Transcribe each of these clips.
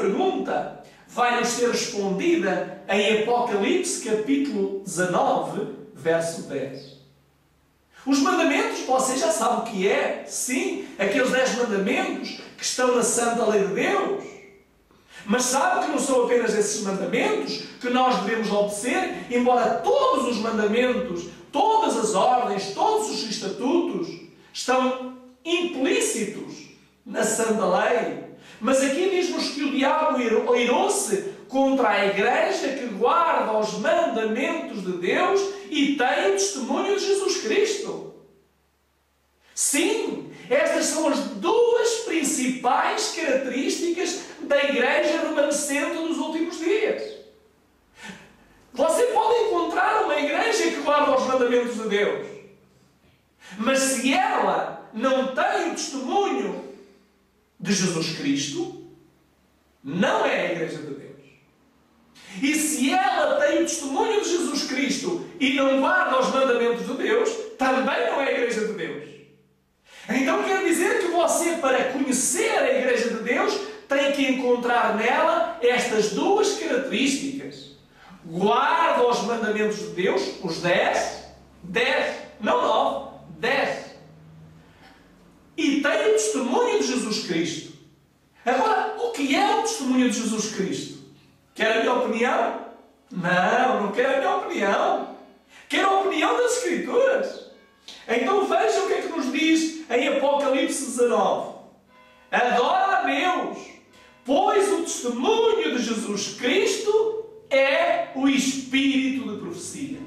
pergunta vai nos ser respondida em Apocalipse, capítulo 19, verso 10. Os mandamentos, você já sabe o que é? Sim, aqueles 10 mandamentos que estão na Santa Lei de Deus. Mas sabe que não são apenas esses mandamentos que nós devemos obedecer, embora todos os mandamentos, todas as ordens, todos os estatutos estão implícitos na Santa Lei. Mas aqui diz-nos que o diabo irou-se contra a igreja que guarda os mandamentos de Deus e tem o testemunho de Jesus Cristo. Sim, estas são as duas principais características da igreja remanescente nos últimos dias. Você pode encontrar uma igreja que guarda os mandamentos de Deus, mas se ela não tem o testemunho de Jesus Cristo, não é a igreja de Deus. E se ela tem o testemunho de Jesus Cristo e não guarda os mandamentos de Deus, também não é a igreja de Deus. Então quer dizer que você, para conhecer a igreja de Deus, tem que encontrar nela estas duas características. Guarda os mandamentos de Deus, os 10, não 9, 10. E tem o testemunho de Jesus Cristo. Agora, o que é o testemunho de Jesus Cristo? Quer a minha opinião? Não quero a minha opinião. Quero a opinião das Escrituras. Então veja o que é que nos diz em Apocalipse 19. Adora a Deus, pois o testemunho de Jesus Cristo é o espírito de profecia.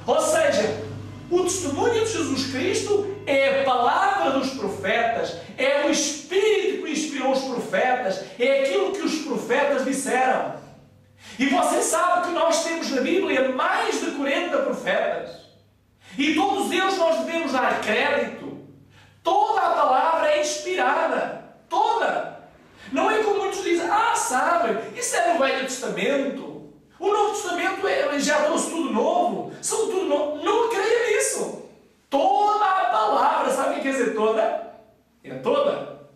Ou seja, o testemunho de Jesus Cristo é a palavra dos profetas, é o Espírito que inspirou os profetas, é aquilo que os profetas disseram. E você sabe que nós temos na Bíblia mais de 40 profetas. E todos eles nós devemos dar crédito. Toda a palavra é inspirada. Toda. Não é como muitos dizem, sabe, isso é no Velho Testamento. O Novo Testamento já trouxe tudo novo. São tudo novo. Não creia nisso. Toda a palavra, sabe o que quer dizer toda? É toda.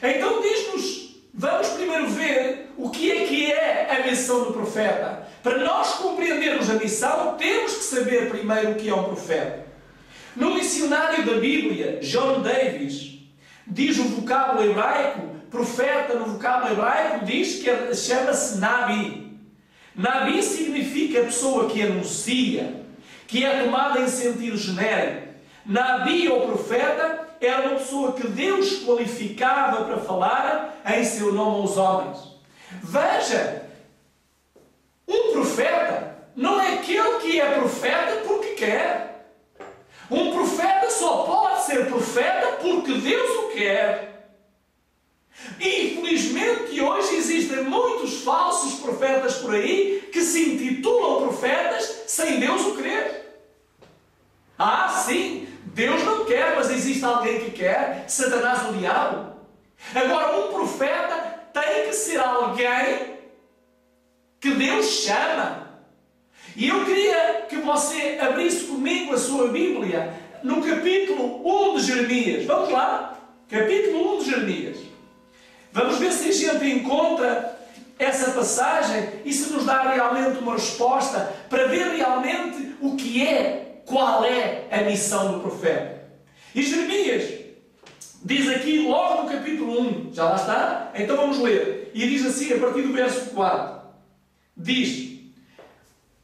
Então diz-nos, vamos primeiro ver o que é a missão do profeta. Para nós compreendermos a missão, temos que saber primeiro o que é um profeta. No dicionário da Bíblia, John Davis diz o vocábulo hebraico, profeta no vocábulo hebraico, diz que chama-se Nabi. Nabi significa pessoa que anuncia, que é tomada em sentido genérico. Nabi ou profeta era uma pessoa que Deus qualificava para falar em seu nome aos homens. Veja, um profeta não é aquele que é profeta porque quer. Um profeta só pode ser profeta porque Deus o quer. E infelizmente hoje existem muitos falsos profetas por aí que se intitulam profetas sem Deus o querer. Sim, Deus não quer, mas existe alguém que quer, Satanás o diabo. Agora, um profeta tem que ser alguém que Deus chama. E eu queria que você abrisse comigo a sua Bíblia no capítulo 1 de Jeremias. Vamos lá? Capítulo 1 de Jeremias. Vamos ver se a gente encontra essa passagem e se nos dá realmente uma resposta para ver realmente o que é, qual é a missão do profeta. E Jeremias diz aqui logo no capítulo 1, já lá está? Então vamos ler. E diz assim a partir do verso 4. Diz,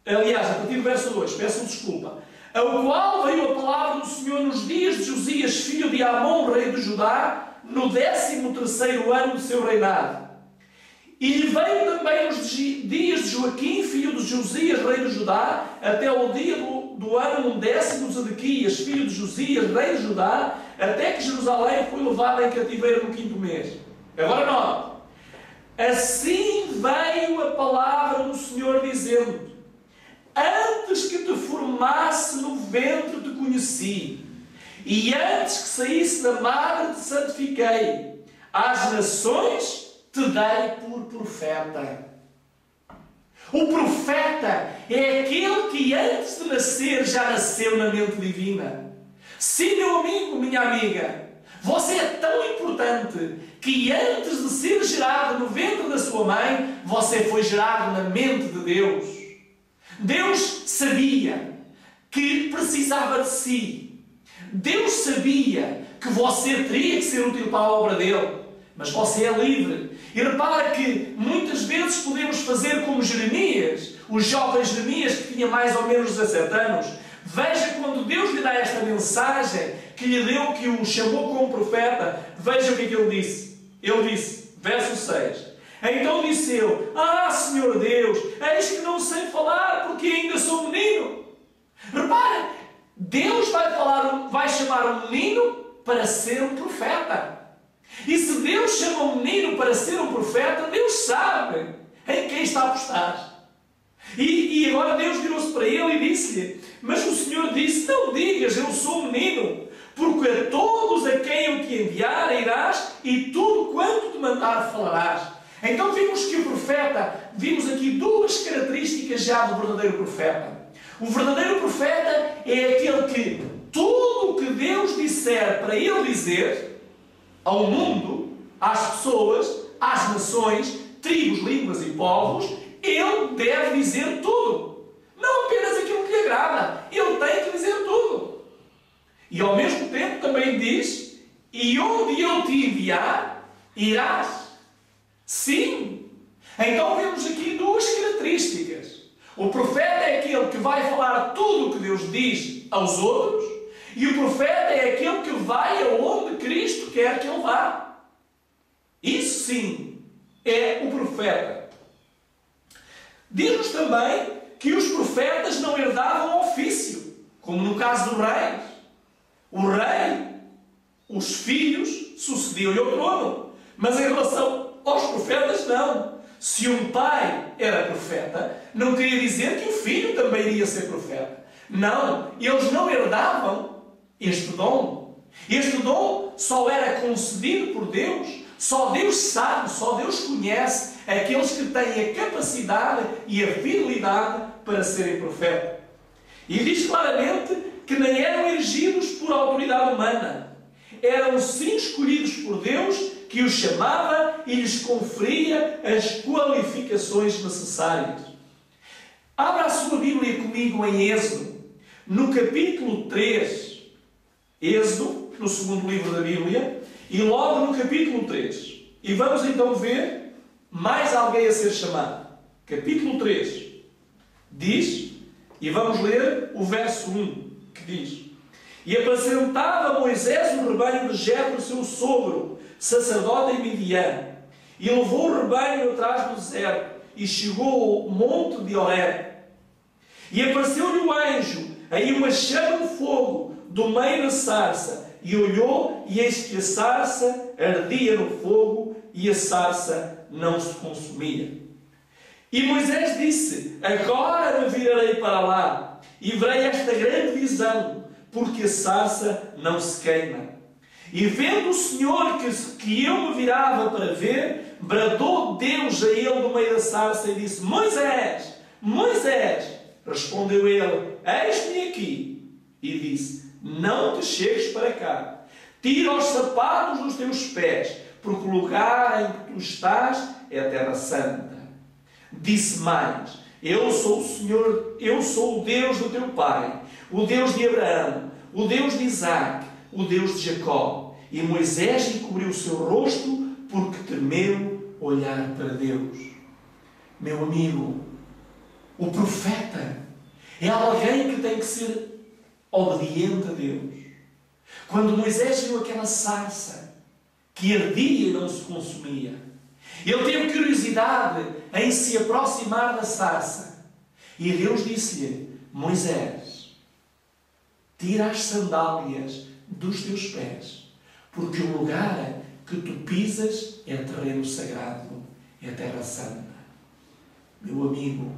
aliás, a partir do verso 2, peço desculpa. Ao qual veio a palavra do Senhor nos dias de Josias, filho de Amon, rei de Judá, no 13º ano do seu reinado. E lhe veio também nos dias de Joaquim, filho de Josias, rei de Judá, até o dia do ano 10º de Zedequias, filho de Josias, rei de Judá, até que Jerusalém foi levada em cativeiro no 5º mês. Agora note. Assim veio a palavra do Senhor dizendo: antes que te formasse no ventre te conheci, e antes que saísse da madre te santifiquei. Às nações te dei por profeta. O profeta é aquele que antes de nascer já nasceu na mente divina. Sim, meu amigo, minha amiga, você é tão importante que antes de ser gerado no ventre da sua mãe, você foi gerado na mente de Deus. Deus sabia que precisava de si. Deus sabia que você teria que ser útil para a obra dele. Mas você é livre. E repara que muitas vezes podemos fazer como Jeremias, o jovem Jeremias que tinha mais ou menos 17 anos. Veja quando Deus lhe dá esta mensagem que lhe deu, que o chamou como profeta, veja o que é que ele disse. Ele disse, verso 6, então disse eu, Senhor Deus, eis que não sei falar porque ainda sou menino. Repara, Deus vai chamar um menino para ser um profeta. E se Deus chama um menino para ser um profeta, Deus sabe em quem está a apostar. E agora Deus virou-se para ele e disse-lhe, mas o Senhor disse, não digas, eu sou um menino, porque a todos a quem eu te enviar irás, e tudo quanto te mandar falarás. Então vimos que o profeta, vimos aqui duas características já do verdadeiro profeta. O verdadeiro profeta é aquele que tudo o que Deus disser para ele dizer, ao mundo, às pessoas, às nações, tribos, línguas e povos, ele deve dizer tudo. Não apenas aquilo que lhe agrada. Ele tem que dizer tudo. E ao mesmo tempo também diz, e onde eu te enviar, irás. Sim. Então vemos aqui duas características. O profeta é aquele que vai falar tudo o que Deus diz aos outros, e o profeta é aquele que vai aonde Cristo quer que ele vá. Isso sim é o profeta. Diz-nos também que os profetas não herdavam ofício, como no caso do rei. O rei, os filhos, sucediam-lhe ao trono. Mas em relação aos profetas, não. Se um pai era profeta, não queria dizer que o filho também iria ser profeta. Não, eles não herdavam este dom. Este dom só era concedido por Deus. Só Deus sabe, só Deus conhece aqueles que têm a capacidade e a fidelidade para serem profeta. E diz claramente que nem eram erigidos por autoridade humana. Eram sim escolhidos por Deus, que os chamava e lhes conferia as qualificações necessárias. Abra a sua Bíblia comigo em Êxodo, no capítulo 3. Êxodo, no segundo livro da Bíblia, e logo no capítulo 3. E vamos então ver mais alguém a ser chamado. Capítulo 3 diz, e vamos ler o verso 1, que diz: E apacentava Moisés o rebanho de Jetro, seu sogro, sacerdote em Midian, e levou o rebanho atrás do deserto, e chegou ao monte de Horeb. E apareceu-lhe o anjo, aí uma chama de fogo, do meio da sarça, e olhou, e eis que a sarça ardia no fogo, e a sarça não se consumia. E Moisés disse: Agora me virarei para lá, e verei esta grande visão, porque a sarça não se queima. E vendo o Senhor que eu me virava para ver, bradou Deus a ele do meio da sarça e disse: Moisés, Moisés! Respondeu ele: Eis-me aqui. E disse: Não te chegues para cá. Tira os sapatos dos teus pés, porque o lugar em que tu estás é a terra santa. Disse mais: Eu sou o Senhor, eu sou o Deus do teu pai, o Deus de Abraão, o Deus de Isaque, o Deus de Jacó. E Moisés encobriu o seu rosto, porque temeu olhar para Deus. Meu amigo, o profeta é alguém que tem que ser obediente a Deus. Quando Moisés viu aquela sarça que ardia e não se consumia, ele teve curiosidade em se aproximar da sarça. E Deus disse-lhe: Moisés, tira as sandálias dos teus pés, porque o lugar que tu pisas é terreno sagrado, é terra santa. Meu amigo,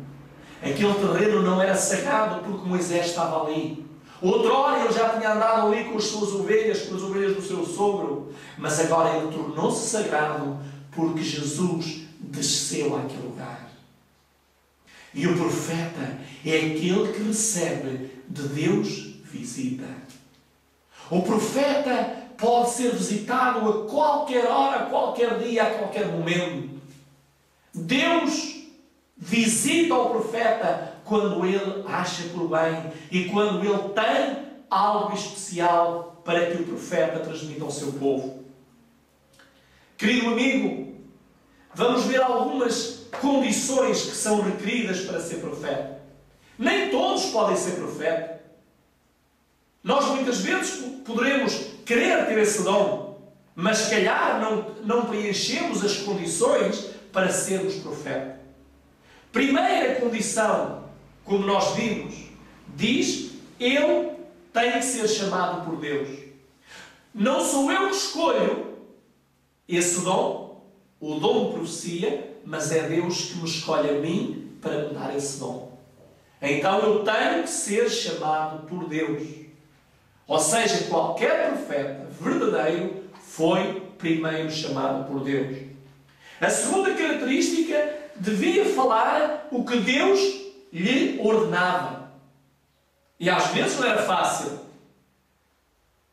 aquele terreno não era sagrado porque Moisés estava ali. Outrora ele já tinha andado ali com as suas ovelhas, com as ovelhas do seu sogro, mas agora ele tornou-se sagrado porque Jesus desceu àquele lugar. E o profeta é aquele que recebe de Deus visita. O profeta pode ser visitado a qualquer hora, a qualquer dia, a qualquer momento. Deus visita o profeta quando ele acha por bem e quando ele tem algo especial para que o profeta transmita ao seu povo. Querido amigo, vamos ver algumas condições que são requeridas para ser profeta. Nem todos podem ser profeta. Nós muitas vezes poderemos querer ter esse dom, mas se calhar não preenchemos as condições para sermos profeta. Primeira condição, como nós vimos, diz: ele tem que ser chamado por Deus. Não sou eu que escolho esse dom, o dom de profecia, mas é Deus que me escolhe a mim para me dar esse dom. Então eu tenho que ser chamado por Deus. Ou seja, qualquer profeta verdadeiro foi primeiro chamado por Deus. A segunda característica, devia falar o que Deus lhe ordenava. E às vezes não era fácil.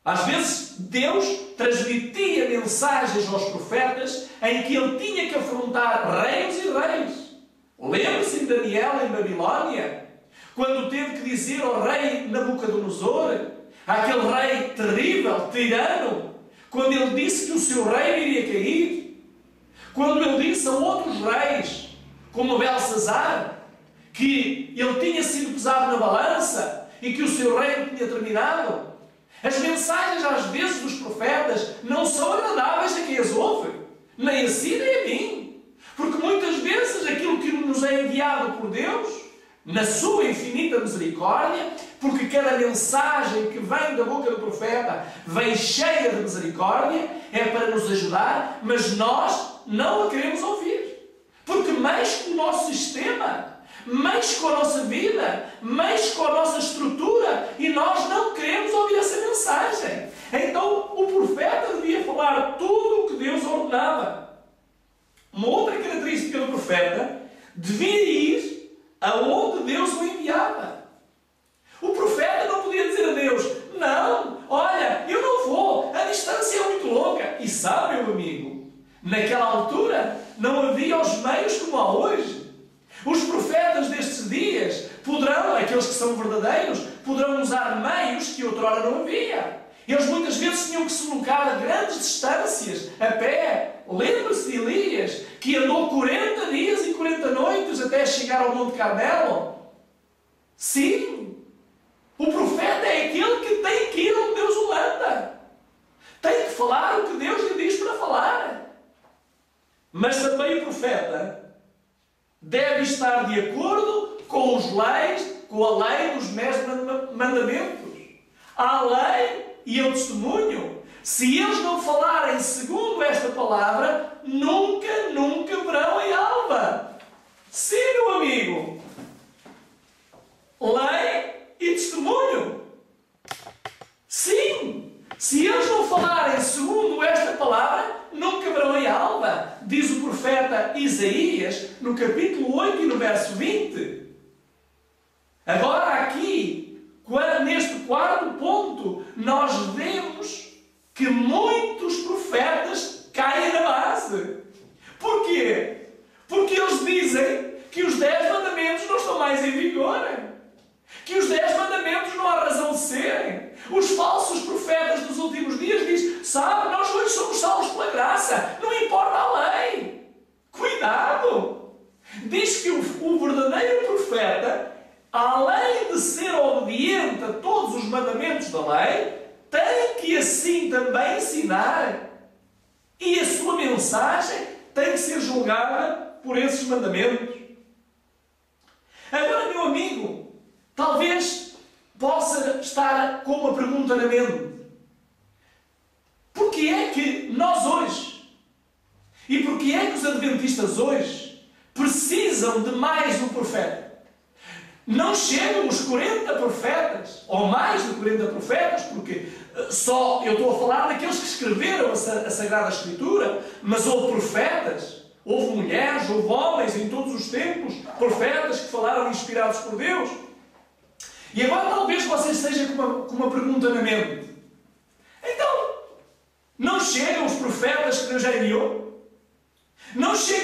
Às vezes Deus transmitia mensagens aos profetas em que ele tinha que afrontar reis e reis. Lembre-se de Daniel em Babilónia, quando teve que dizer ao rei Nabucodonosor, aquele rei terrível, tirano, quando ele disse que o seu reino iria cair, quando ele disse a outros reis, como Belsazar, que ele tinha sido pesado na balança e que o seu reino tinha terminado. As mensagens, às vezes, dos profetas não são agradáveis a quem as ouve, nem a si, nem a mim. Porque muitas vezes aquilo que nos é enviado por Deus, na sua infinita misericórdia, porque cada mensagem que vem da boca do profeta vem cheia de misericórdia, é para nos ajudar, mas nós não a queremos ouvir. Porque mexe com o nosso sistema, mexe com a nossa vida, mexe com a nossa estrutura, e nós não queremos ouvir essa mensagem. Então o profeta devia falar tudo o que Deus ordenava. Uma outra característica do profeta, devia ir aonde Deus o enviava. O profeta não podia dizer a Deus: não, olha, eu não vou, a distância é muito longa. E sabe, meu amigo, naquela altura não havia os meios como há hoje. Os profetas destes dias poderão, aqueles que são verdadeiros, poderão usar meios que outrora não havia. Eles muitas vezes tinham que se deslocar a grandes distâncias, a pé. Lembre-se de Elias, que andou 40 dias e 40 noites até chegar ao Monte Carmelo. Sim, o profeta é aquele que tem que ir onde Deus o manda. Tem que falar o que Deus lhe diz para falar. Mas também o profeta deve estar de acordo com os leis, com a lei dos 10 mandamentos. A lei e o testemunho. Se eles não falarem segundo esta palavra, nunca verão em alva. Sim, meu amigo. Lei e testemunho. Sim. Se eles não falarem segundo esta palavra, nunca verão em alva. Diz o profeta Isaías, no capítulo 8 e no verso 20. Agora aqui, neste quarto ponto, nós vemos que muitos profetas caem na base. Porquê? Porque eles dizem que os 10 mandamentos não estão mais em vigor. Que os 10 mandamentos não há razão de serem. Os falsos profetas dos últimos dias dizem: sabe, nós hoje somos salvos pela graça, não importa a lei. Cuidado! Diz que o verdadeiro profeta, além de ser obediente a todos os mandamentos da lei, tem que assim também ensinar. E a sua mensagem tem que ser julgada por esses mandamentos. Agora, meu amigo, talvez possa estar com uma pergunta na mente. Porquê é que nós hoje, e porquê é que os adventistas hoje, precisam de mais um profeta? Não chegam os 40 profetas, ou mais de 40 profetas, porque só eu estou a falar daqueles que escreveram a Sagrada Escritura, mas houve profetas, houve mulheres, houve homens em todos os tempos, profetas que falaram inspirados por Deus. E agora talvez você esteja com uma pergunta na mente. Então, não chegam os profetas que Deus já enviou? Não chegam